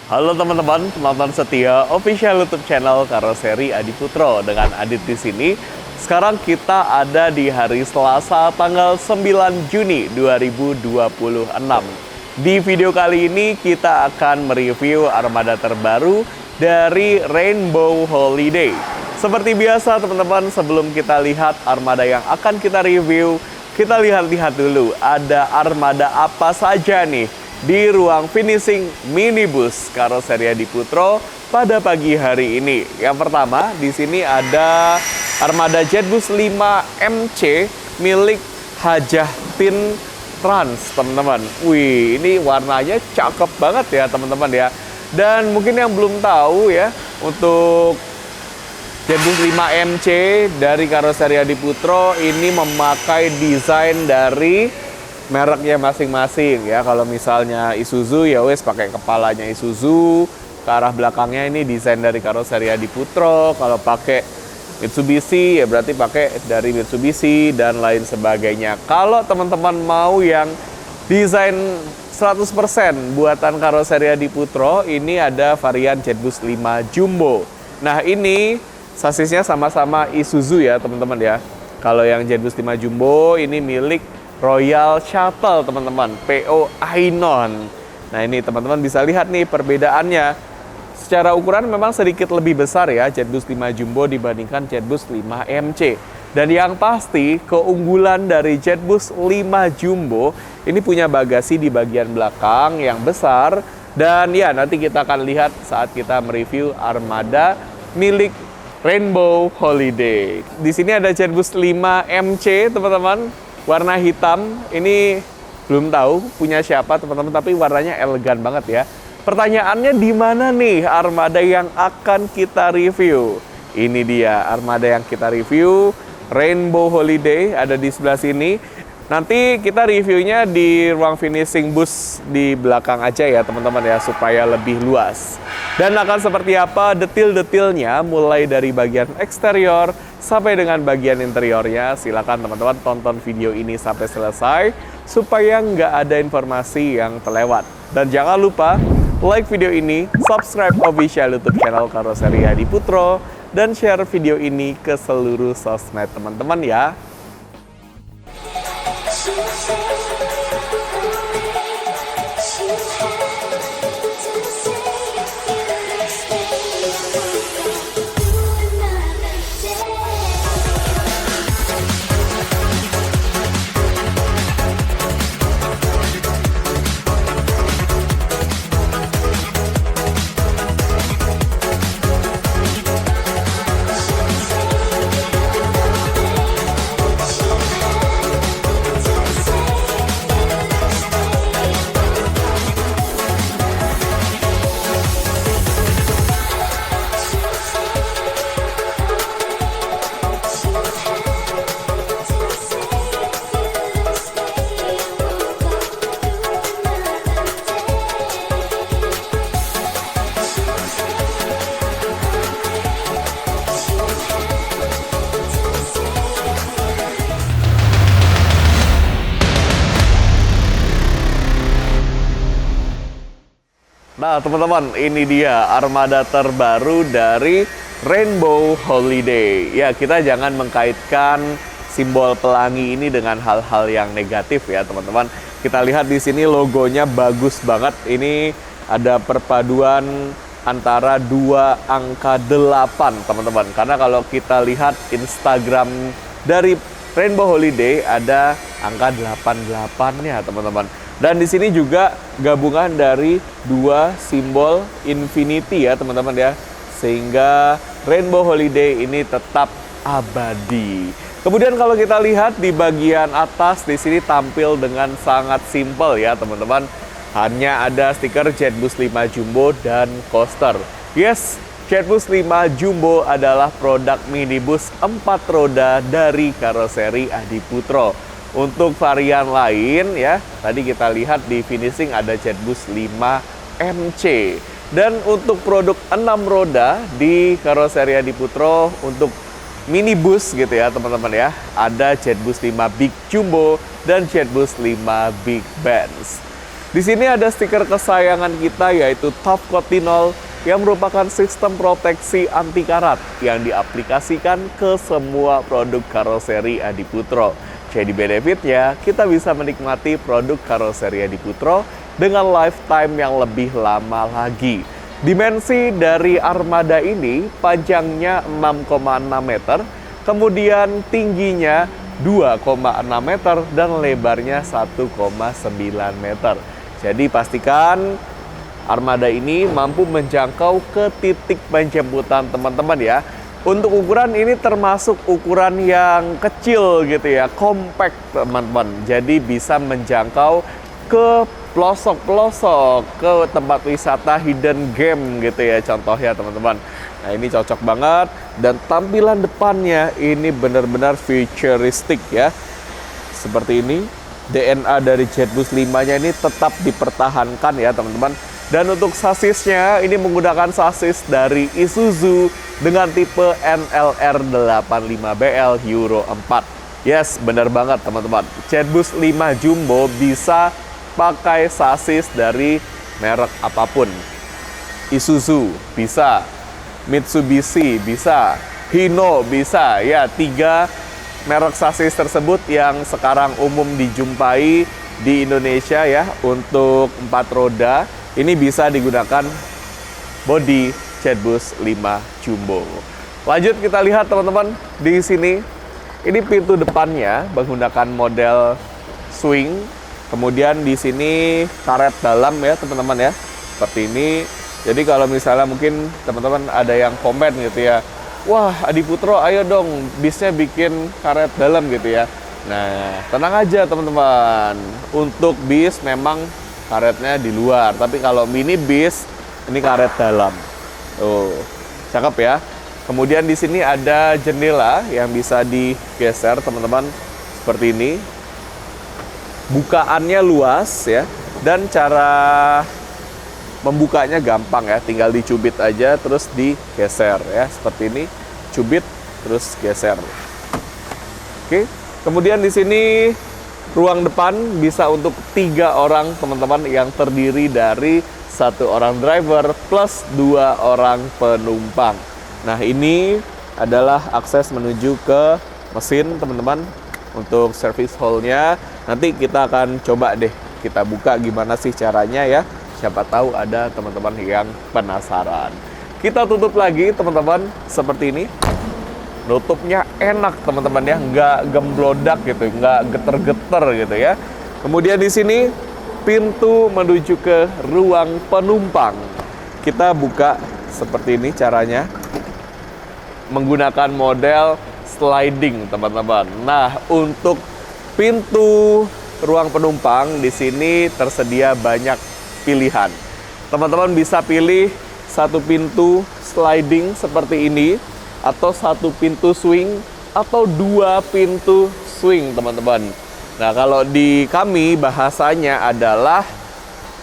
Halo teman-teman, penonton setia official YouTube channel Karoseri Adi Putro dengan Adit di sini. Sekarang kita ada di hari Selasa tanggal 9 Juni 2026. Di video kali ini kita akan mereview armada terbaru dari Rainbow Holiday. Seperti biasa teman-teman, sebelum kita lihat armada yang akan kita review, kita lihat-lihat dulu ada armada apa saja nih di ruang finishing minibus Karoseri Adi Putro pada pagi hari ini. Yang pertama, di sini ada armada Jetbus 5 MC milik Hajah Tin Trans, teman-teman. Wih, ini warnanya cakep banget ya, teman-teman ya. Dan mungkin yang belum tahu ya, untuk Jetbus 5 MC dari Karoseri Adi Putro ini memakai desain dari mereknya masing-masing ya. Kalau misalnya Isuzu ya wes pakai kepalanya Isuzu, ke arah belakangnya ini desain dari Karoseri Adi Putro. Kalau pakai Mitsubishi ya berarti pakai dari Mitsubishi dan lain sebagainya. Kalau teman-teman mau yang desain 100% buatan Karoseri Adi Putro, ini ada varian Jetbus 5 Jumbo. Nah, ini sasisnya sama-sama Isuzu ya, teman-teman ya. Kalau yang Jetbus 5 Jumbo ini milik Royal Shuttle, teman-teman, PO Ainon. Nah, ini teman-teman bisa lihat nih perbedaannya. Secara ukuran memang sedikit lebih besar ya Jetbus 5 Jumbo dibandingkan Jetbus 5 MC. Dan yang pasti keunggulan dari Jetbus 5 Jumbo ini punya bagasi di bagian belakang yang besar. Dan ya nanti kita akan lihat saat kita mereview armada milik Rainbow Holiday. Di sini ada Jetbus 5 MC, teman-teman. Warna hitam, ini belum tahu punya siapa teman-teman, tapi warnanya elegan banget ya. Pertanyaannya di mana nih armada yang akan kita review? Ini dia armada yang kita review, Rainbow Holiday, ada di sebelah sini. Nanti kita reviewnya di ruang finishing bus di belakang aja ya teman-teman ya, supaya lebih luas. Dan akan seperti apa detil-detilnya mulai dari bagian eksterior sampai dengan bagian interiornya. Silakan teman-teman tonton video ini sampai selesai supaya nggak ada informasi yang terlewat. Dan jangan lupa like video ini, subscribe official YouTube channel Karoseri Adi Putro, dan share video ini ke seluruh sosmed teman-teman ya. Nah teman-teman, ini dia armada terbaru dari Rainbow Holiday. Ya, kita jangan mengkaitkan simbol pelangi ini dengan hal-hal yang negatif ya teman-teman. Kita lihat di sini logonya bagus banget. Ini ada perpaduan antara dua angka 8 teman-teman. Karena kalau kita lihat Instagram dari Rainbow Holiday ada angka 88-nya teman-teman. Dan di sini juga gabungan dari dua simbol infinity ya teman-teman ya. Sehingga Rainbow Holiday ini tetap abadi. Kemudian kalau kita lihat di bagian atas di sini tampil dengan sangat simpel ya teman-teman. Hanya ada stiker Jetbus 5 Jumbo dan coaster. Yes, Jetbus 5 Jumbo adalah produk minibus 4 roda dari Karoseri Adi Putro. Untuk varian lain ya, tadi kita lihat di finishing ada Jetbus 5 MC. Dan untuk produk 6 roda di Karoseri Adi Putro untuk minibus gitu ya teman-teman ya, ada Jetbus 5 Big Jumbo dan Jetbus 5 Big Benz. Di sini ada stiker kesayangan kita yaitu Top Cotinol yang merupakan sistem proteksi anti karat yang diaplikasikan ke semua produk karoseri Adiputro. Jadi benefitnya kita bisa menikmati produk karoseri Adiputro dengan lifetime yang lebih lama lagi. Dimensi dari armada ini panjangnya 6,6 meter, kemudian tingginya 2,6 meter dan lebarnya 1,9 meter. Jadi pastikan armada ini mampu menjangkau ke titik penjemputan teman-teman ya. Untuk ukuran ini termasuk ukuran yang kecil gitu ya, compact teman-teman. Jadi bisa menjangkau ke pelosok-pelosok, ke tempat wisata hidden game gitu ya contohnya teman-teman. Nah ini cocok banget dan tampilan depannya ini benar-benar futuristik ya. Seperti ini. DNA dari Jetbus 5-nya ini tetap dipertahankan ya teman-teman. Dan untuk sasisnya ini menggunakan sasis dari Isuzu dengan tipe NLR 85BL Euro 4. Yes, benar banget teman-teman. Jetbus 5 Jumbo bisa pakai sasis dari merek apapun. Isuzu bisa, Mitsubishi bisa, Hino bisa. Ya, 3 merek sasis tersebut yang sekarang umum dijumpai di Indonesia ya untuk 4 roda ini bisa digunakan bodi Jetbus 5 Jumbo. Lanjut kita lihat teman-teman di sini. Ini pintu depannya menggunakan model swing. Kemudian di sini karet dalam ya teman-teman ya. Seperti ini. Jadi kalau misalnya mungkin teman-teman ada yang komen gitu ya. Wah, Adiputro, ayo dong, bisnya bikin karet dalam gitu ya. Nah, tenang aja teman-teman. Untuk bis memang karetnya di luar. Tapi kalau mini bis, ini karet dalam. Tuh, cakep ya. Kemudian di sini ada jendela yang bisa digeser teman-teman. Seperti ini. Bukaannya luas ya. Dan cara membukanya gampang ya, tinggal dicubit aja terus digeser ya, seperti ini, cubit terus geser. Oke, kemudian di sini ruang depan bisa untuk 3 orang teman-teman yang terdiri dari 1 orang driver plus 2 orang penumpang. Nah ini adalah akses menuju ke mesin teman-teman untuk service hall-nya. Nanti kita akan coba deh kita buka gimana sih caranya ya. Siapa tahu ada teman-teman yang penasaran. Kita tutup lagi teman-teman seperti ini. Nutupnya enak teman-teman ya, nggak gemblodak gitu, nggak geter-geter gitu ya. Kemudian di sini pintu menuju ke ruang penumpang. Kita buka seperti ini caranya. Menggunakan model sliding teman-teman. Nah untuk pintu ruang penumpang di sini tersedia banyak pilihan. Teman-teman bisa pilih 1 pintu sliding seperti ini atau 1 pintu swing atau 2 pintu swing teman-teman. Nah kalau di kami bahasanya adalah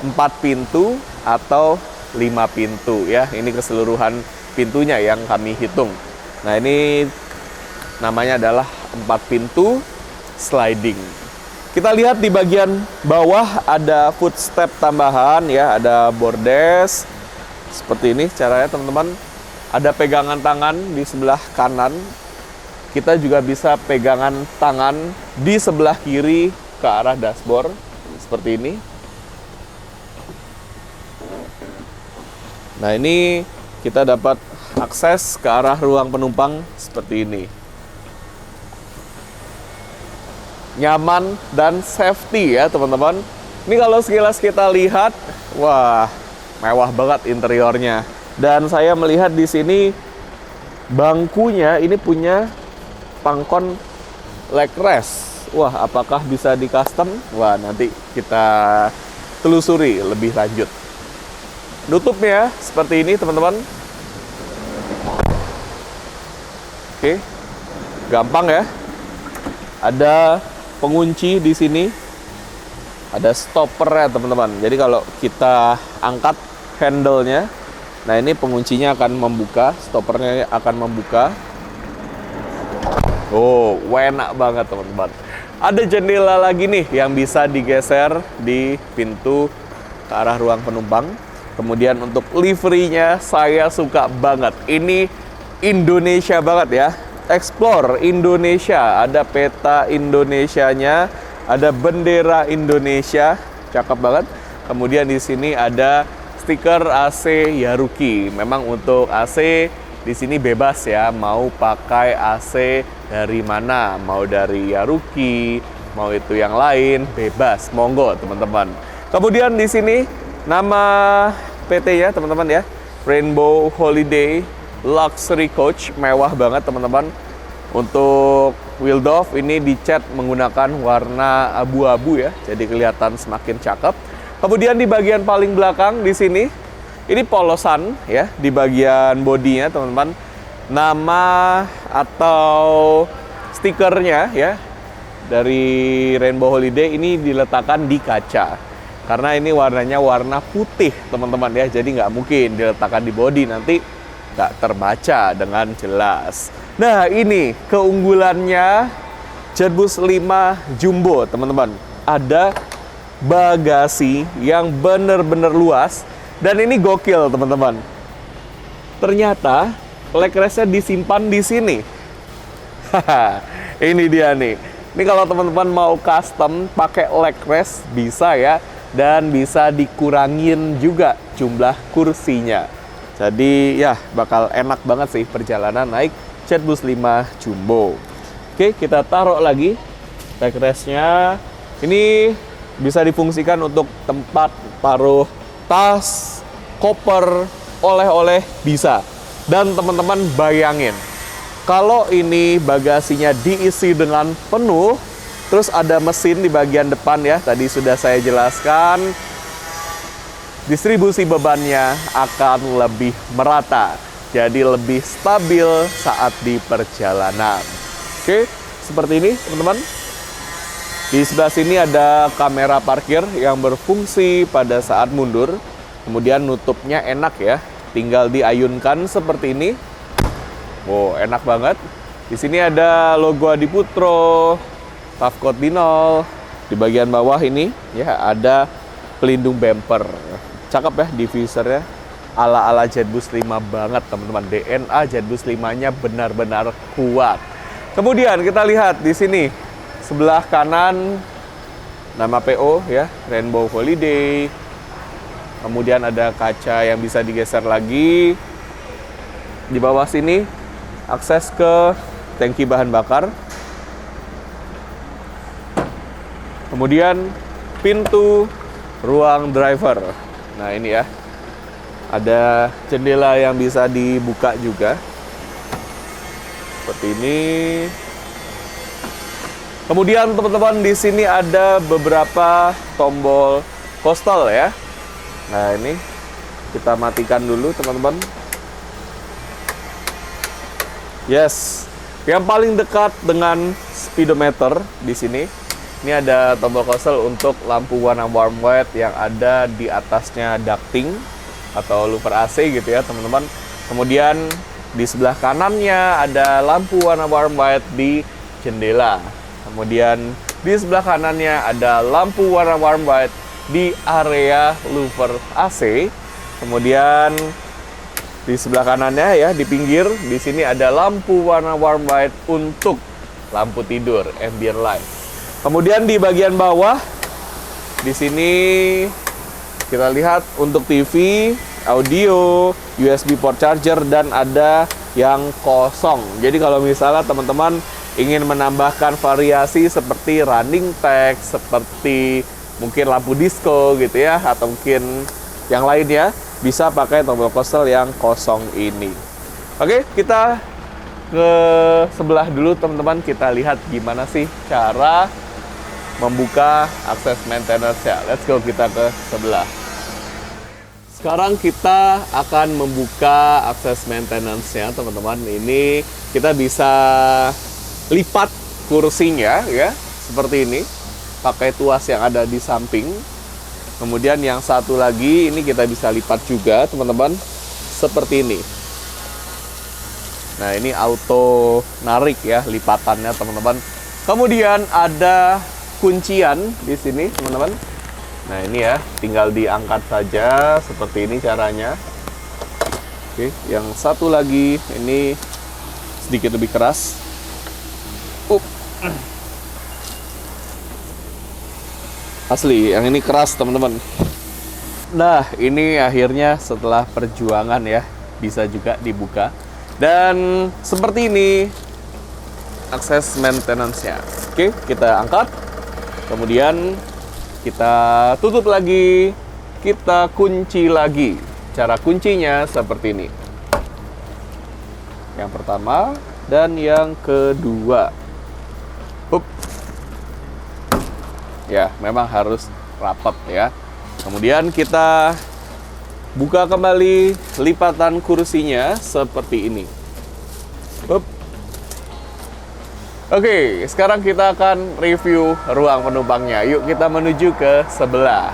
4 pintu atau 5 pintu ya. Ini keseluruhan pintunya yang kami hitung. Nah ini namanya adalah 4 pintu sliding. Kita lihat di bagian bawah ada footstep tambahan ya, ada bordes. Seperti ini caranya teman-teman. Ada pegangan tangan di sebelah kanan. Kita juga bisa pegangan tangan di sebelah kiri ke arah dashboard. Seperti ini. Nah ini kita dapat akses ke arah ruang penumpang seperti ini. Nyaman dan safety ya teman-teman. Ini kalau sekilas kita lihat, wah mewah banget interiornya. Dan saya melihat di sini bangkunya ini punya pangkon leg rest. Wah apakah bisa di custom? Wah nanti kita telusuri lebih lanjut. Nutupnya seperti ini teman-teman. Oke, gampang ya. Ada pengunci di sini, ada stopper ya teman-teman. Jadi kalau kita angkat handle-nya, nah ini penguncinya akan membuka, stoppernya akan membuka. Oh, enak banget teman-teman. Ada jendela lagi nih yang bisa digeser di pintu ke arah ruang penumpang. Kemudian untuk liverynya saya suka banget. Ini Indonesia banget ya. Explore Indonesia, ada peta Indonesianya, ada bendera Indonesia, cakep banget. Kemudian di sini ada stiker AC Yaruki. Memang untuk AC di sini bebas ya, mau pakai AC dari mana, mau dari Yaruki, mau itu yang lain, bebas, monggo teman-teman. Kemudian di sini nama PT-nya teman-teman ya, Rainbow Holiday Luxury Coach, mewah banget teman-teman. Untuk wheel doff ini dicat menggunakan warna abu-abu ya, jadi kelihatan semakin cakep. Kemudian di bagian paling belakang di sini, ini polosan ya, di bagian bodinya teman-teman. Nama atau stikernya ya, dari Rainbow Holiday ini diletakkan di kaca. Karena ini warnanya warna putih teman-teman ya, jadi nggak mungkin diletakkan di bodi, nanti nggak terbaca dengan jelas. Nah ini keunggulannya Jetbus 5 Jumbo teman-teman. Ada bagasi yang bener-bener luas, dan ini gokil teman-teman. Ternyata leg restnya disimpan di sini. Ini dia nih. Ini kalau teman-teman mau custom pakai leg rest bisa ya, dan bisa dikurangin juga jumlah kursinya. Jadi ya bakal enak banget sih perjalanan naik Jetbus 5 Jumbo. Oke, kita taruh lagi leg restnya. Ini bisa difungsikan untuk tempat taruh tas, koper, oleh-oleh bisa. Dan teman-teman bayangin, kalau ini bagasinya diisi dengan penuh, terus ada mesin di bagian depan ya, tadi sudah saya jelaskan, distribusi bebannya akan lebih merata, jadi lebih stabil saat di perjalanan. Oke, seperti ini teman-teman. Di sebelah sini ada kamera parkir yang berfungsi pada saat mundur. Kemudian nutupnya enak ya, tinggal diayunkan seperti ini. Wow, enak banget. Di sini ada logo Adiputro, Tafcode Dinol. Di bagian bawah ini ya ada pelindung bumper. Cakep ya diffusernya. Ala-ala Jetbus 5 banget teman-teman. DNA Jetbus 5-nya benar-benar kuat. Kemudian kita lihat di sini sebelah kanan nama PO ya, Rainbow Holiday. Kemudian ada kaca yang bisa digeser lagi. Di bawah sini akses ke tangki bahan bakar. Kemudian pintu ruang driver. Nah ini ya, ada jendela yang bisa dibuka juga. Seperti ini. Kemudian teman-teman di sini ada beberapa tombol coastal ya. Nah ini kita matikan dulu teman-teman. Yes, yang paling dekat dengan speedometer di sini. Ini ada tombol coastal untuk lampu warna warm white yang ada di atasnya ducting atau louver AC gitu ya teman-teman. Kemudian di sebelah kanannya ada lampu warna warm white di jendela. Kemudian di sebelah kanannya ada lampu warna warm white di area louver AC. Kemudian di sebelah kanannya ya, di pinggir di sini ada lampu warna warm white untuk lampu tidur, ambient light. Kemudian di bagian bawah di sini kita lihat untuk TV, audio, USB port charger, dan ada yang kosong. Jadi kalau misalnya teman-teman ingin menambahkan variasi seperti running text, seperti mungkin lampu disco gitu ya, atau mungkin yang lainnya, bisa pakai tombol coastal yang kosong ini. Oke, kita ke sebelah dulu teman-teman. Kita lihat gimana sih cara membuka akses maintenance-nya. Let's go, kita ke sebelah. Sekarang kita akan membuka akses maintenance-nya teman-teman. Ini kita bisa lipat kursinya ya, seperti ini. Pakai tuas yang ada di samping. Kemudian yang satu lagi ini kita bisa lipat juga teman-teman, seperti ini. Nah ini auto narik ya lipatannya teman-teman. Kemudian ada kuncian di sini teman-teman. Nah ini ya, tinggal diangkat saja seperti ini caranya. Oke, yang satu lagi ini sedikit lebih keras. Asli, yang ini keras teman-teman. Nah, ini akhirnya setelah perjuangan ya, bisa juga dibuka. Dan seperti ini akses maintenance-nya. Oke, kita angkat. Kemudian kita tutup lagi, kita kunci lagi. Cara kuncinya seperti ini. Yang pertama dan yang kedua. Ya, memang harus rapat ya. Kemudian kita buka kembali lipatan kursinya seperti ini. Oke, sekarang kita akan review ruang penumpangnya. Yuk kita menuju ke sebelah.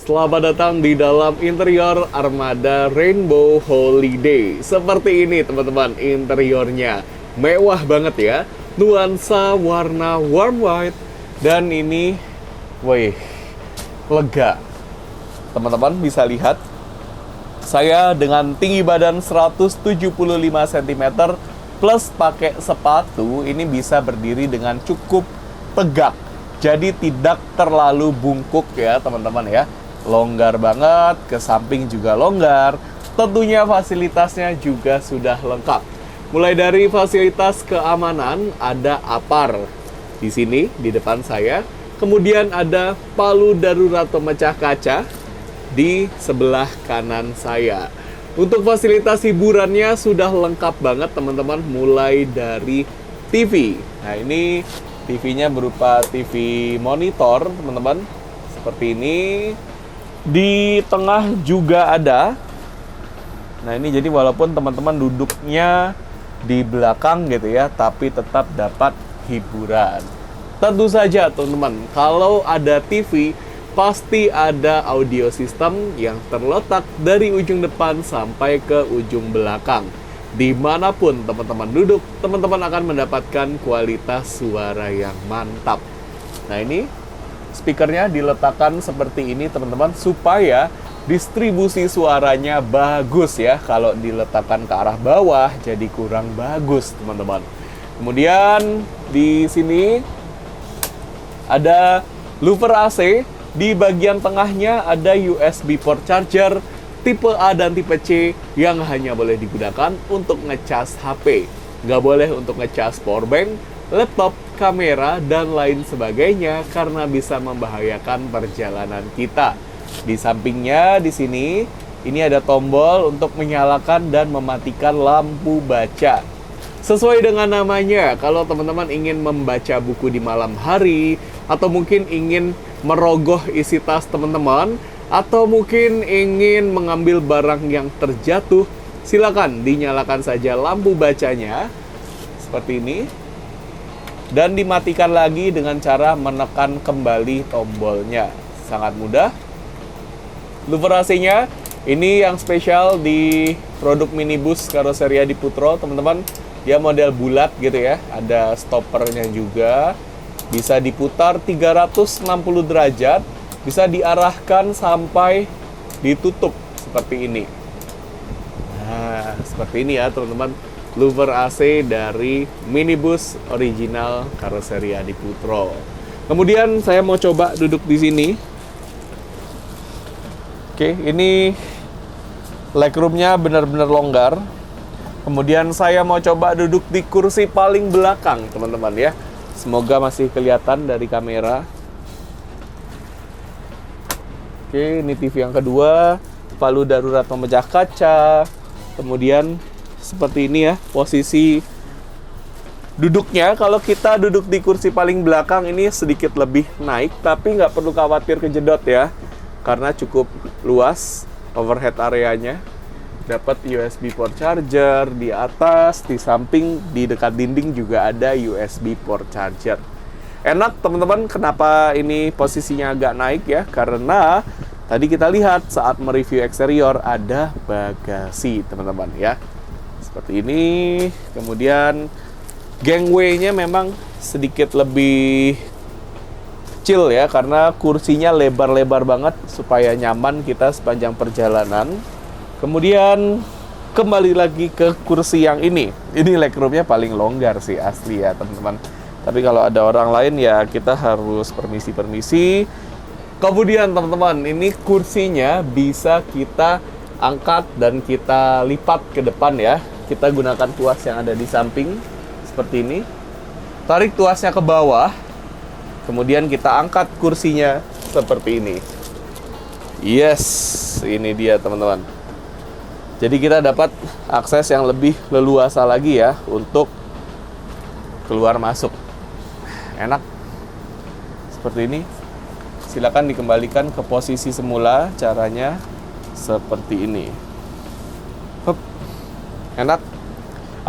Selamat datang di dalam interior Armada Rainbow Holiday. Seperti ini teman-teman interiornya. Mewah banget ya. Nuansa warna warm white. Dan ini, wih, lega. Teman-teman bisa lihat. Saya dengan tinggi badan 175 cm plus pakai sepatu, ini bisa berdiri dengan cukup tegak. Jadi tidak terlalu bungkuk ya teman-teman ya. Longgar banget, ke samping juga longgar. Tentunya fasilitasnya juga sudah lengkap. Mulai dari fasilitas keamanan, ada APAR di sini di depan saya. Kemudian ada palu darurat pemecah kaca di sebelah kanan saya. Untuk fasilitas hiburannya sudah lengkap banget teman-teman, mulai dari TV. Nah ini TV-nya berupa TV monitor teman-teman, seperti ini. Di tengah juga ada. Nah ini jadi walaupun teman-teman duduknya di belakang gitu ya, tapi tetap dapat hiburan. Tentu saja teman-teman, kalau ada TV pasti ada audio system yang terletak dari ujung depan sampai ke ujung belakang. Dimanapun teman-teman duduk, teman-teman akan mendapatkan kualitas suara yang mantap. Nah ini speakernya diletakkan seperti ini teman-teman, supaya distribusi suaranya bagus ya. Kalau diletakkan ke arah bawah jadi kurang bagus teman-teman. Kemudian di sini ada louver AC. Di bagian tengahnya ada USB port charger tipe A dan tipe C yang hanya boleh digunakan untuk ngecas HP. Nggak boleh untuk ngecas powerbank, laptop, kamera, dan lain sebagainya karena bisa membahayakan perjalanan kita. Di sampingnya di sini, ini ada tombol untuk menyalakan dan mematikan lampu baca. Sesuai dengan namanya, kalau teman-teman ingin membaca buku di malam hari, atau mungkin ingin merogoh isi tas teman-teman, atau mungkin ingin mengambil barang yang terjatuh, silakan dinyalakan saja lampu bacanya seperti ini dan dimatikan lagi dengan cara menekan kembali tombolnya. Sangat mudah. Louver AC-nya ini yang spesial di produk minibus karoseri Adiputro teman-teman. Dia model bulat gitu ya, ada stoppernya juga. Bisa diputar 360 derajat, bisa diarahkan sampai ditutup seperti ini. Nah, seperti ini ya teman-teman, louver AC dari minibus original karoseri Adiputro. Kemudian saya mau coba duduk di sini. Oke, ini legroomnya benar-benar longgar. Kemudian saya mau coba duduk di kursi paling belakang teman-teman ya. Semoga masih kelihatan dari kamera. Oke, ini TV yang kedua, palu darurat pemecah kaca. Kemudian seperti ini ya posisi duduknya. Kalau kita duduk di kursi paling belakang ini sedikit lebih naik, tapi nggak perlu khawatir kejedot ya, karena cukup luas overhead areanya. Dapat USB port charger di atas, di samping, di dekat dinding juga ada USB port charger. Enak teman-teman, kenapa ini posisinya agak naik ya? Karena tadi kita lihat saat mereview eksterior ada bagasi teman-teman ya. Seperti ini. Kemudian gangway-nya memang sedikit lebih kecil ya, karena kursinya lebar-lebar banget supaya nyaman kita sepanjang perjalanan. Kemudian kembali lagi ke kursi yang ini legroomnya paling longgar sih asli ya teman-teman. Tapi kalau ada orang lain ya kita harus permisi-permisi. Kemudian teman-teman, ini kursinya bisa kita angkat dan kita lipat ke depan ya. Kita gunakan tuas yang ada di samping seperti ini. Tarik tuasnya ke bawah. Kemudian kita angkat kursinya seperti ini. Yes, ini dia teman-teman. Jadi kita dapat akses yang lebih leluasa lagi ya untuk keluar masuk. Enak. Seperti ini. Silakan dikembalikan ke posisi semula, caranya seperti ini. Hup. Enak.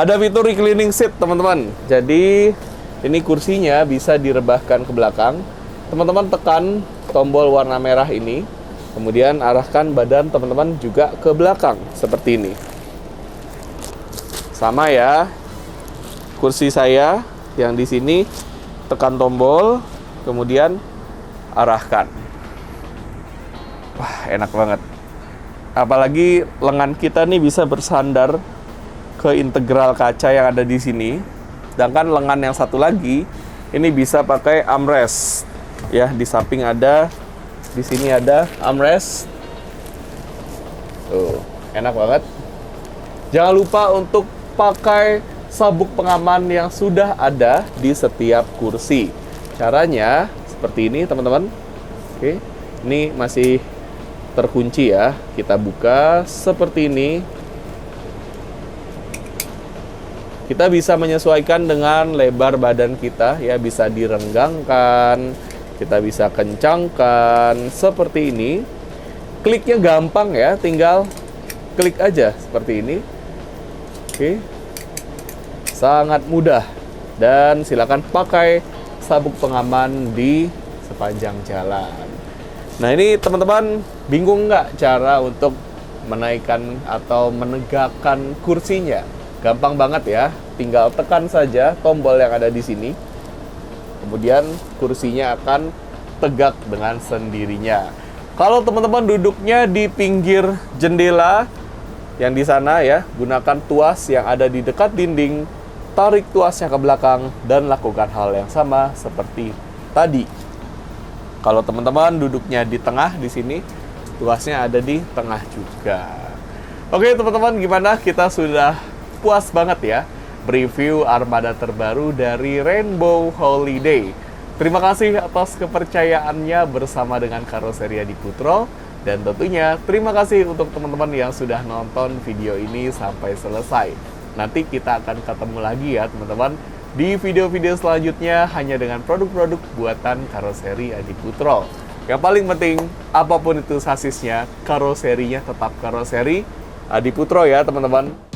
Ada fitur reclining seat, teman-teman. Jadi, ini kursinya bisa direbahkan ke belakang. Teman-teman tekan tombol warna merah ini, kemudian arahkan badan teman-teman juga ke belakang, seperti ini. Sama ya. Kursi saya yang di sini, tekan tombol, kemudian arahkan. Wah, enak banget. Apalagi lengan kita nih bisa bersandar ke integral kaca yang ada di sini. Sedangkan lengan yang satu lagi ini bisa pakai armrest. Ya, di samping ada, di sini ada armrest. Tuh, enak banget. Jangan lupa untuk pakai sabuk pengaman yang sudah ada di setiap kursi. Caranya seperti ini teman-teman. Oke, ini masih terkunci ya. Kita buka seperti ini. Kita bisa menyesuaikan dengan lebar badan kita ya, bisa direnggangkan, kita bisa kencangkan seperti ini. Kliknya gampang ya, tinggal klik aja seperti ini. Oke. Sangat mudah dan silakan pakai sabuk pengaman di sepanjang jalan. Nah ini teman-teman, bingung nggak cara untuk menaikkan atau menegakkan kursinya? Gampang banget ya, tinggal tekan saja tombol yang ada di sini. Kemudian kursinya akan tegak dengan sendirinya. Kalau teman-teman duduknya di pinggir jendela yang di sana ya, gunakan tuas yang ada di dekat dinding. Tarik tuasnya ke belakang dan lakukan hal yang sama seperti tadi. Kalau teman-teman duduknya di tengah di sini, tuasnya ada di tengah juga. Oke teman-teman, gimana? Kita sudah puas banget ya review armada terbaru dari Rainbow Holiday. Terima kasih atas kepercayaannya bersama dengan Karoseri Adiputro. Dan tentunya terima kasih untuk teman-teman yang sudah nonton video ini sampai selesai. Nanti kita akan ketemu lagi ya teman-teman di video-video selanjutnya hanya dengan produk-produk buatan Karoseri Adiputro. Yang paling penting, apapun itu sasisnya, karoserinya tetap Karoseri Adiputro ya teman-teman.